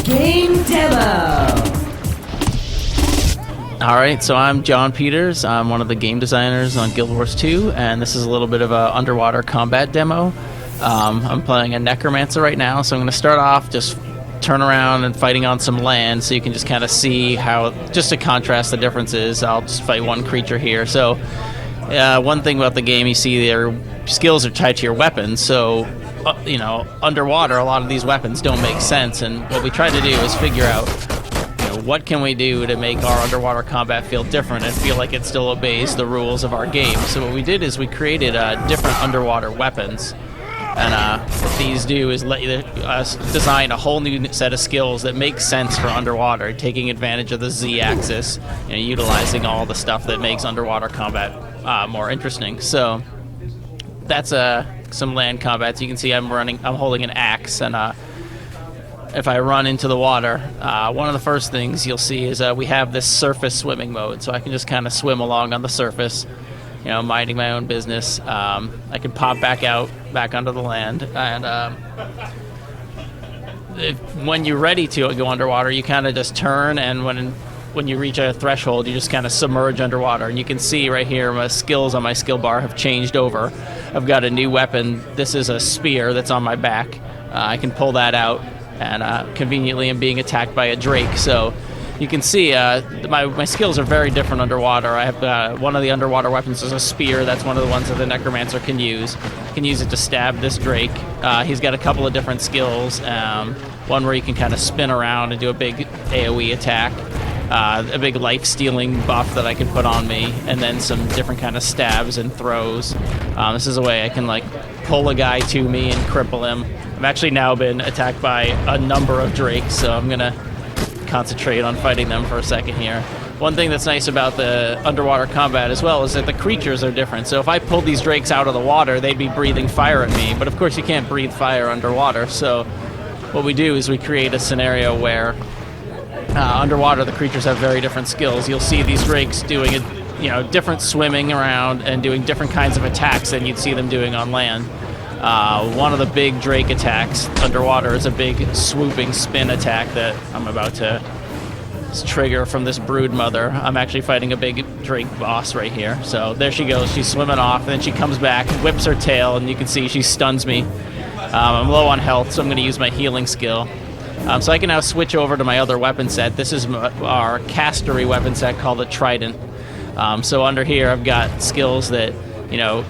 Game Demo! Alright, so I'm Jon Peters. I'm one of the game designers on Guild Wars 2, and this is a little bit of a underwater combat demo. I'm playing a Necromancer right now, so I'm going to start off just turn around and fighting on some land so you can just kind of see how, just to contrast the differences, I'll just fight one creature here. So one thing about the game, you see their skills are tied to your weapons, so underwater a lot of these weapons don't make sense, and what we try to do is figure out what can we do to make our underwater combat feel different and feel like it still obeys the rules of our game. So what we did is we created different underwater weapons, and what these do is let us design a whole new set of skills that make sense for underwater, taking advantage of the Z-axis, utilizing all the stuff that makes underwater combat more interesting. So that's some land combat. So you can see I'm holding an axe, and if I run into the water, one of the first things you'll see is we have this surface swimming mode, so I can just kind of swim along on the surface, minding my own business. I can pop back onto the land, and when you're ready to go underwater, you kind of just turn, and when you reach a threshold, you just kind of submerge underwater. And you can see right here my skills on my skill bar have changed over. I've got a new weapon. This is a spear that's on my back. I can pull that out, and conveniently I'm being attacked by a drake. So you can see my skills are very different underwater. I have one of the underwater weapons is a spear. That's one of the ones that the Necromancer can use. You can use it to stab this drake. He's got a couple of different skills. One where you can kind of spin around and do a big AoE attack. A big life-stealing buff that I can put on me, and then some different kind of stabs and throws. This is a way I can pull a guy to me and cripple him. I've actually now been attacked by a number of drakes, so I'm gonna concentrate on fighting them for a second here. One thing that's nice about the underwater combat as well is that the creatures are different. So if I pulled these drakes out of the water, they'd be breathing fire at me, but of course you can't breathe fire underwater. So what we do is we create a scenario where underwater the creatures have very different skills. You'll see these drakes doing different swimming around and doing different kinds of attacks than you'd see them doing on land. One of the big drake attacks underwater is a big swooping spin attack that I'm about to trigger from this brood mother. I'm actually fighting a big drake boss right here. So there she goes. She's swimming off, and then she comes back, whips her tail, and you can see she stuns me. I'm low on health, so I'm going to use my healing skill. So I can now switch over to my other weapon set. This is our castery weapon set called the Trident. So under here I've got skills that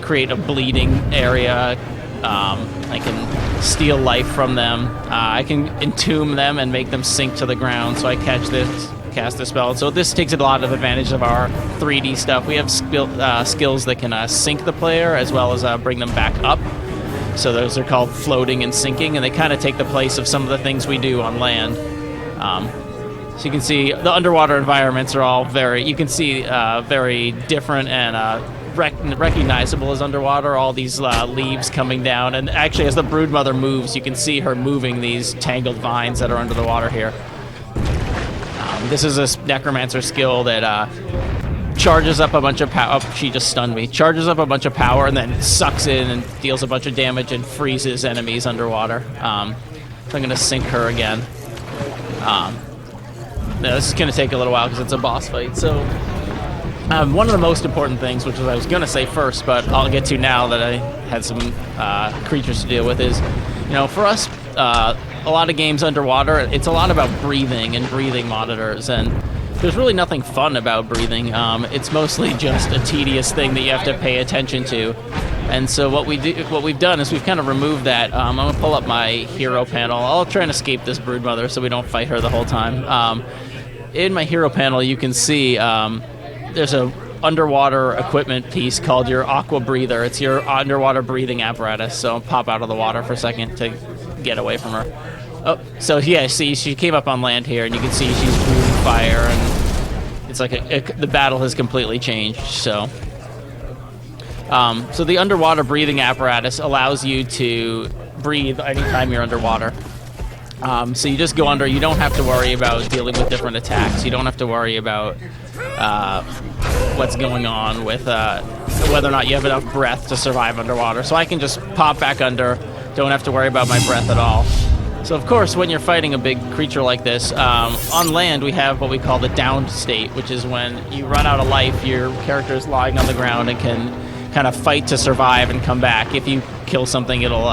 create a bleeding area. I can steal life from them. I can entomb them and make them sink to the ground. So I cast this spell. So this takes a lot of advantage of our 3D stuff. We have skills that can sink the player as well as bring them back up. So those are called floating and sinking, and they kind of take the place of some of the things we do on land. So you can see the underwater environments are all very different and recognizable as underwater. All these leaves coming down, and actually as the broodmother moves, you can see her moving these tangled vines that are under the water here. This is a Necromancer skill that charges up a bunch of power. Oh, she just stunned me. Charges up a bunch of power and then sucks in and deals a bunch of damage and freezes enemies underwater. So I'm going to sink her again. This is going to take a little while because it's a boss fight. So one of the most important things, which I was going to say first, but I'll get to now that I had some creatures to deal with, is, for us, a lot of games underwater, it's a lot about breathing and breathing monitors, and there's really nothing fun about breathing. It's mostly just a tedious thing that you have to pay attention to. And so what we've done is we've kind of removed that. I'm going to pull up my hero panel. I'll try and escape this broodmother so we don't fight her the whole time. In my hero panel, you can see there's a underwater equipment piece called your aqua breather. It's your underwater breathing apparatus. So I'll pop out of the water for a second to get away from her. Oh, so yeah, see, she came up on land here, and you can see she's breathing fire, and it's like the battle has completely changed. So the underwater breathing apparatus allows you to breathe anytime you're underwater. So you just go under. You don't have to worry about dealing with different attacks. You don't have to worry about what's going on with whether or not you have enough breath to survive underwater. So I can just pop back under. Don't have to worry about my breath at all. So of course, when you're fighting a big creature like this, on land we have what we call the downed state, which is when you run out of life, your character is lying on the ground and can kind of fight to survive and come back. If you kill something, it'll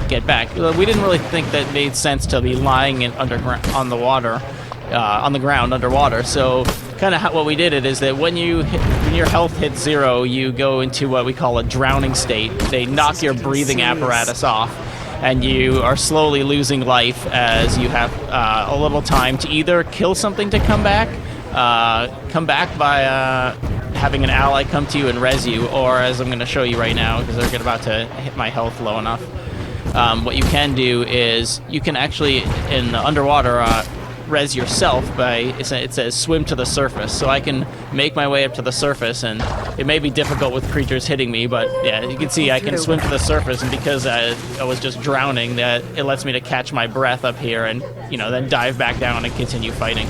get back. We didn't really think that it made sense to be lying on the ground underwater. So kind of what we did is that when your health hits 0, you go into what we call a drowning state. They knock your breathing apparatus off, and you are slowly losing life as you have a little time to either kill something to come back by having an ally come to you and res you, or as I'm going to show you right now, because they're about to hit my health low enough, what you can do is you can actually, in the underwater, res yourself by, it says swim to the surface. So I can make my way up to the surface, and it may be difficult with creatures hitting me, but yeah, you can see I can swim to the surface, and because I was just drowning, that it lets me to catch my breath up here and, then dive back down and continue fighting.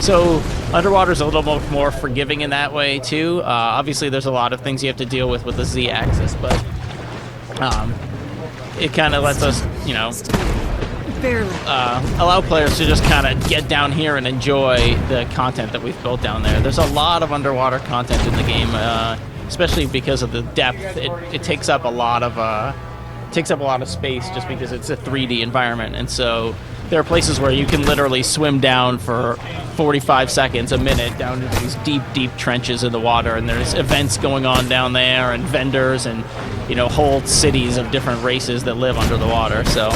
So underwater's a little more forgiving in that way too. Obviously there's a lot of things you have to deal with the Z-axis, but it kind of lets us, allow players to just kind of get down here and enjoy the content that we've built down there. There's a lot of underwater content in the game, especially because of the depth. It takes up a lot of space just because it's a 3D environment, and so there are places where you can literally swim down for 45 seconds, a minute, down into these deep, deep trenches in the water, and there's events going on down there, and vendors, and whole cities of different races that live under the water. So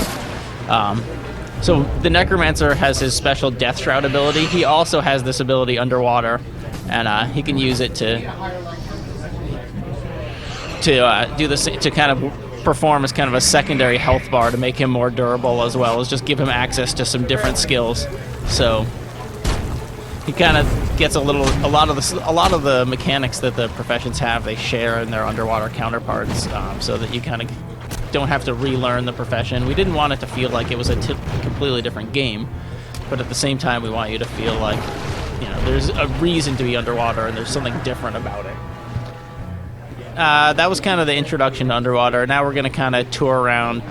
the Necromancer has his special Death Shroud ability. He also has this ability underwater, and he can use it to do this, to kind of perform as kind of a secondary health bar to make him more durable, as well as just give him access to some different skills. So he kind of gets a lot of the mechanics that the professions have, they share in their underwater counterparts, so that you kind of don't have to relearn the profession. We didn't want it to feel like it was a completely different game, but at the same time we want you to feel like there's a reason to be underwater and there's something different about it. That was kind of the introduction to underwater. Now we're going to kind of tour around,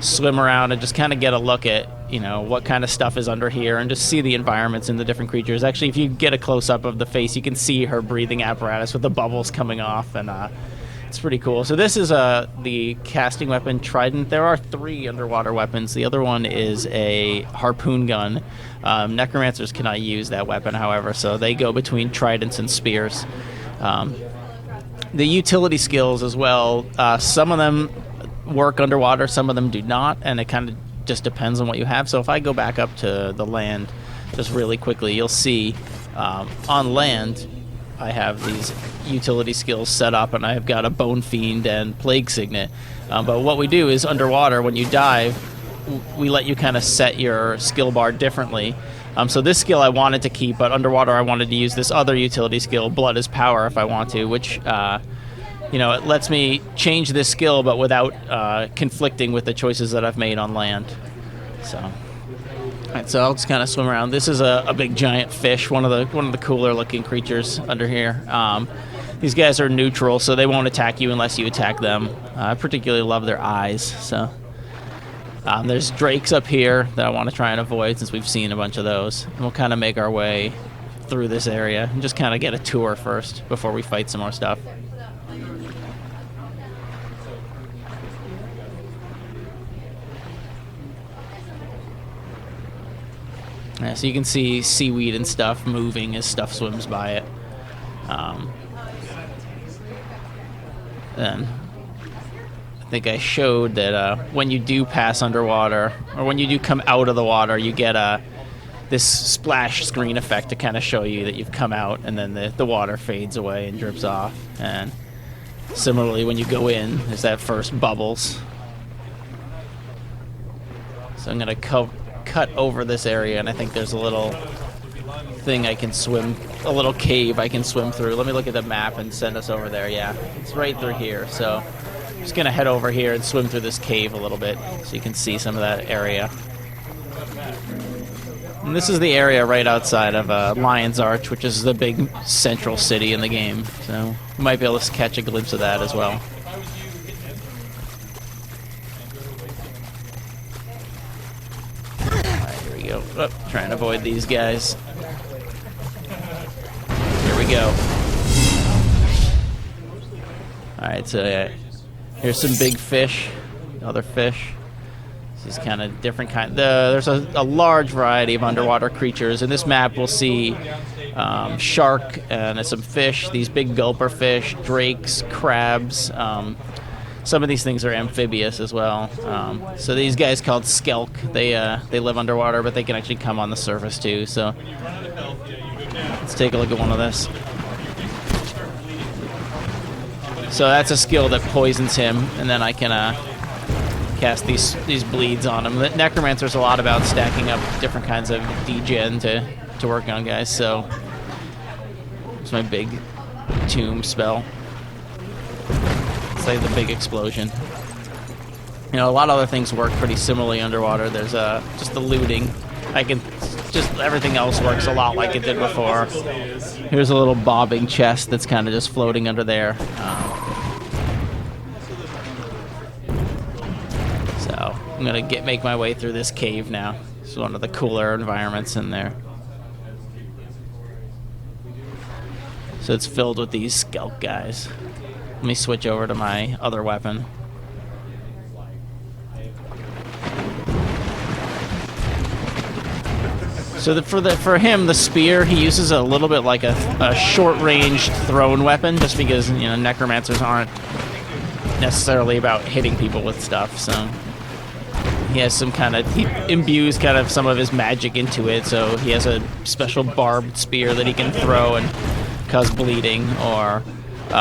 swim around, and just kind of get a look at what kind of stuff is under here, and just see the environments and the different creatures. Actually, if you get a close-up of the face, you can see her breathing apparatus with the bubbles coming off, and it's pretty cool. So this is the casting weapon Trident. There are 3 underwater weapons. The other one is a harpoon gun. Necromancers cannot use that weapon, however, so they go between tridents and spears. The utility skills as well, some of them work underwater, some of them do not, and it kind of just depends on what you have. So if I go back up to the land just really quickly, you'll see on land I have these utility skills set up, and I've got a Bone Fiend and Plague Signet. But what we do is underwater, when you dive, we let you kind of set your skill bar differently. So this skill I wanted to keep, but underwater I wanted to use this other utility skill, Blood is Power, if I want to, which it lets me change this skill, but without conflicting with the choices that I've made on land. So, all right, so I'll just kind of swim around. This is a big giant fish, one of the cooler looking creatures under here. These guys are neutral, so they won't attack you unless you attack them. I particularly love their eyes. So. There's drakes up here that I want to try and avoid, since we've seen a bunch of those. And we'll kind of make our way through this area and just kind of get a tour first before we fight some more stuff. Yeah, so you can see seaweed and stuff moving as stuff swims by it. Then I think I showed that when you do pass underwater, or when you do come out of the water, you get this splash screen effect to kind of show you that you've come out, and then the water fades away and drips off. And similarly, when you go in, there's that first bubbles. So I'm going to cut over this area, and I think there's a little thing I can swim, a little cave I can swim through. Let me look at the map and send us over there. Yeah, it's right through here. So I'm just going to head over here and swim through this cave a little bit so you can see some of that area. And this is the area right outside of Lion's Arch, which is the big central city in the game. So you might be able to catch a glimpse of that as well. you go. Oh, try and avoid these guys. Here we go. Alright, so here's some big fish. Other fish. This is kind of different kind. There's a large variety of underwater creatures. In this map, we'll see shark and some fish, these big gulper fish, drakes, crabs. Some of these things are amphibious as well. So these guys called skelk, they live underwater, but they can actually come on the surface too. So let's take a look at one of this. So that's a skill that poisons him, and then I can cast these bleeds on him. The Necromancer's a lot about stacking up different kinds of degen to work on guys. So it's my big tomb spell. It's like the big explosion. You know, a lot of other things work pretty similarly underwater. There's just the looting. Everything else works a lot like it did before. Here's a little bobbing chest that's kind of just floating under there. So I'm gonna make my way through this cave now. It's one of the cooler environments in there. So it's filled with these skelk guys. Let me switch over to my other weapon. So for him, the spear, he uses a little bit like a short-range thrown weapon, just because, you know, necromancers aren't necessarily about hitting people with stuff. So he has he imbues kind of some of his magic into it. So he has a special barbed spear that he can throw and cause bleeding, or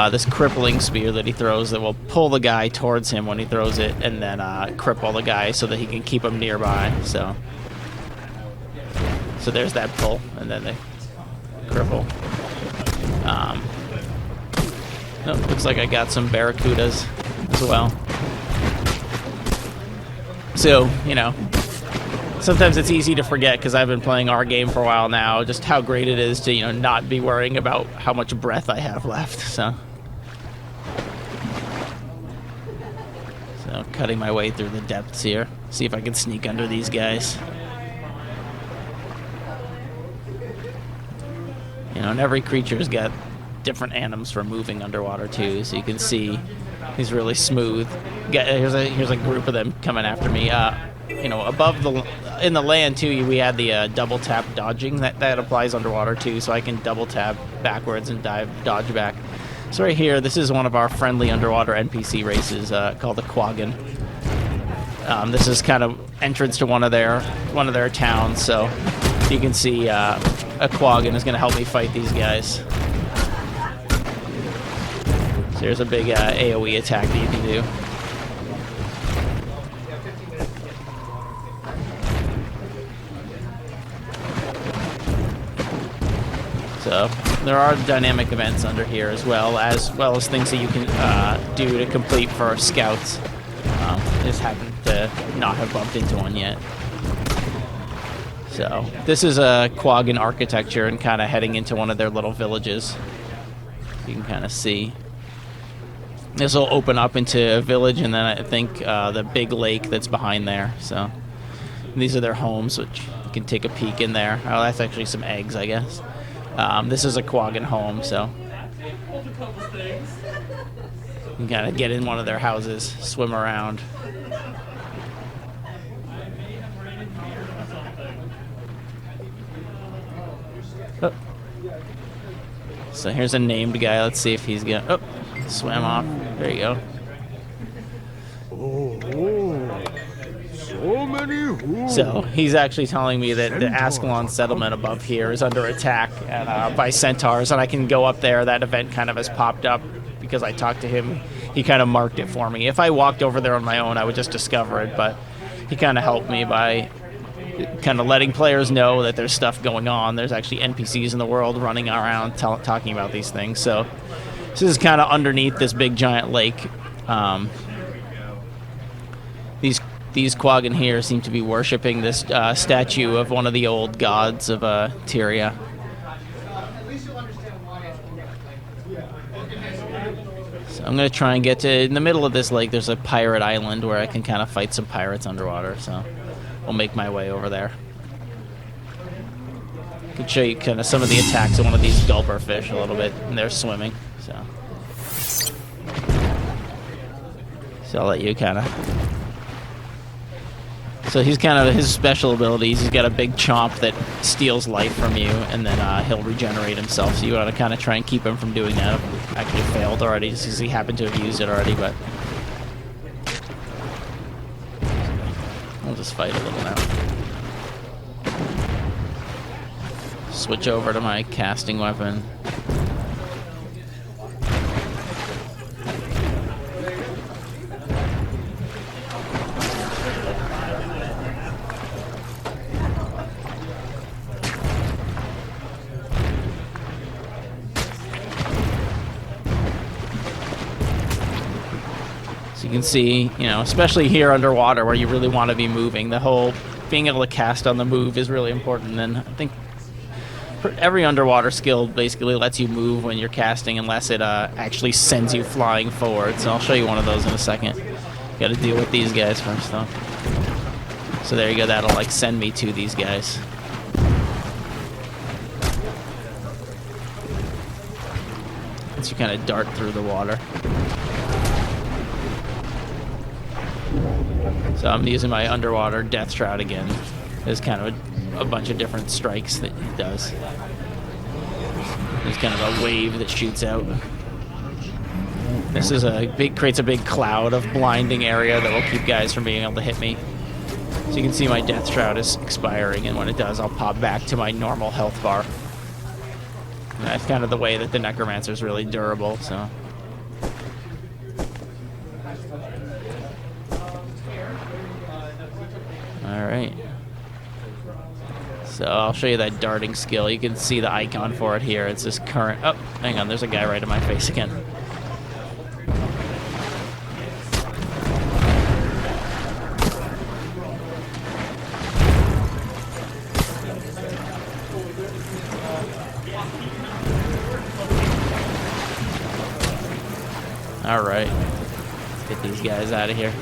this crippling spear that he throws that will pull the guy towards him when he throws it, and then cripple the guy so that he can keep him nearby. So there's that pull, and then they cripple. Looks like I got some barracudas as well. So, you know, sometimes it's easy to forget, because I've been playing our game for a while now, just how great it is to, you know, not be worrying about how much breath I have left. So cutting my way through the depths here. See if I can sneak under these guys. You know, and every creature's got different anims for moving underwater too, so you can see he's really smooth. Here's a group of them coming after me. You know, in the land too, we had the double tap dodging that applies underwater too, so I can double tap backwards and dodge back. So right here, this is one of our friendly underwater NPC races called the Quagan. This is kind of entrance to one of their towns, so you can see a Quagan is going to help me fight these guys. So here's a big AoE attack that you can do. So there are dynamic events under here as well as things that you can do to complete for scouts. Just happen to not have bumped into one yet. So this is a Quagan architecture and kind of heading into one of their little villages. You can kind of see. This will open up into a village, and then I think the big lake that's behind there. So these are their homes, which you can take a peek in there. Oh, that's actually some eggs, I guess. This is a Quagan home, so you can kind of get in one of their houses, swim around. Oh. So here's a named guy. Let's see if he's gonna. Oh, swam off. There you go. So he's actually telling me that the Ascalon settlement above here is under attack by centaurs, and I can go up there. That event kind of has popped up because I talked to him. He kind of marked it for me. If I walked over there on my own, I would just discover it, but he kind of helped me by kind of letting players know that there's stuff going on. There's actually NPCs in the world running around talking about these things. So this is kind of underneath this big giant lake. These Quagan here seem to be worshipping this statue of one of the old gods of Tyria. So I'm going to try and get to... In the middle of this lake, there's a pirate island where I can kind of fight some pirates underwater, so I'll make my way over there. Could show you kind of some of the attacks of one of these gulper fish a little bit, and they're swimming. So I'll let you kind of. So he's kind of his special abilities. He's got a big chomp that steals life from you, and then he'll regenerate himself. So you want to kind of try and keep him from doing that. Actually failed already, just because he happened to have used it already. But I'll just fight a little now. Switch over to my casting weapon. So you can see, you know, especially here underwater where you really want to be moving, the whole being able to cast on the move is really important. And I think every underwater skill basically lets you move when you're casting unless it actually sends you flying forward. So I'll show you one of those in a second. Got to deal with these guys first though. So there you go, that'll like send me to these guys. As you kind of dart through the water. So I'm using my underwater death shroud again. There's kind of a bunch of different strikes that it does. There's kind of a wave that shoots out. This is creates a big cloud of blinding area that will keep guys from being able to hit me. So you can see my death shroud is expiring, and when it does, I'll pop back to my normal health bar. And that's kind of the way that the Necromancer is really durable. So. Alright. So I'll show you that darting skill. You can see the icon for it here. It's this current... Oh, hang on. There's a guy right in my face again. Alright. Let's get these guys out of here.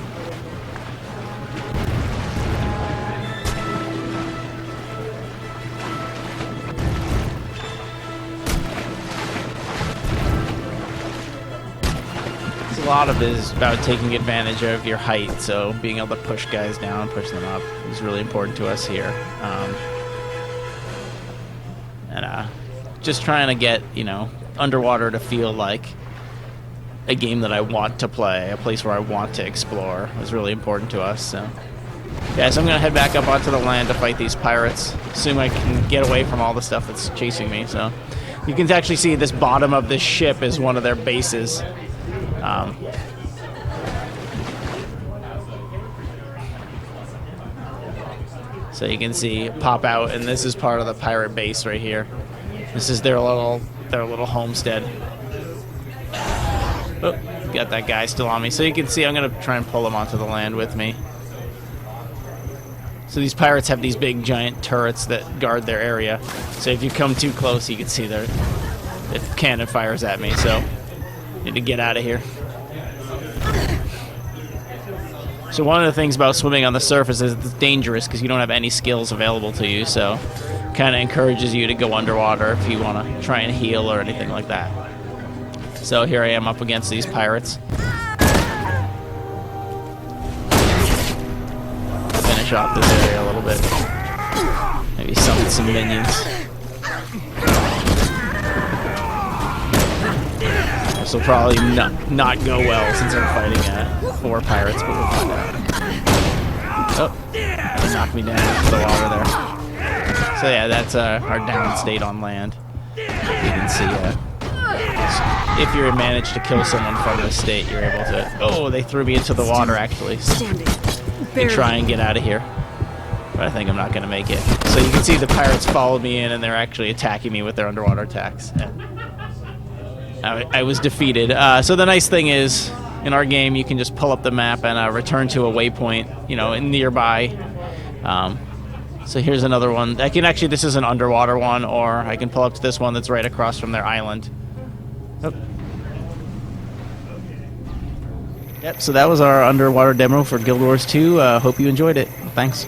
A lot of it is about taking advantage of your height, so being able to push guys down, push them up is really important to us here. And just trying to get, you know, underwater to feel like a game that I want to play, a place where I want to explore is really important to us. So, yeah, so I'm going to head back up onto the land to fight these pirates. Assume I can get away from all the stuff that's chasing me. So you can actually see this bottom of this ship is one of their bases. So you can see pop out, and this is part of the pirate base right here. This is their little homestead. Oh, got that guy still on me. So you can see I'm gonna try and pull him onto the land with me. So these pirates have these big giant turrets that guard their area. So if you come too close, you can see the cannon fires at me. So need to get out of here. So one of the things about swimming on the surface is it's dangerous because you don't have any skills available to you, so kind of encourages you to go underwater if you want to try and heal or anything like that. So here I am up against these pirates. Finish off this area a little bit. Maybe summon some minions. This will probably not go well since I'm fighting 4 pirates, but we'll find out. Oh, they knocked me down into the water there. So yeah, that's our down state on land. You can see if you manage to kill someone from this state, you're able to... Oh, they threw me into the water, actually. And try and get out of here. But I think I'm not going to make it. So you can see the pirates followed me in, and they're actually attacking me with their underwater attacks. I was defeated. So the nice thing is, in our game, you can just pull up the map and return to a waypoint, you know, nearby. So here's another one. I can actually, this is an underwater one, or I can pull up to this one that's right across from their island. Oh. Yep, so that was our underwater demo for Guild Wars 2. Hope you enjoyed it. Thanks.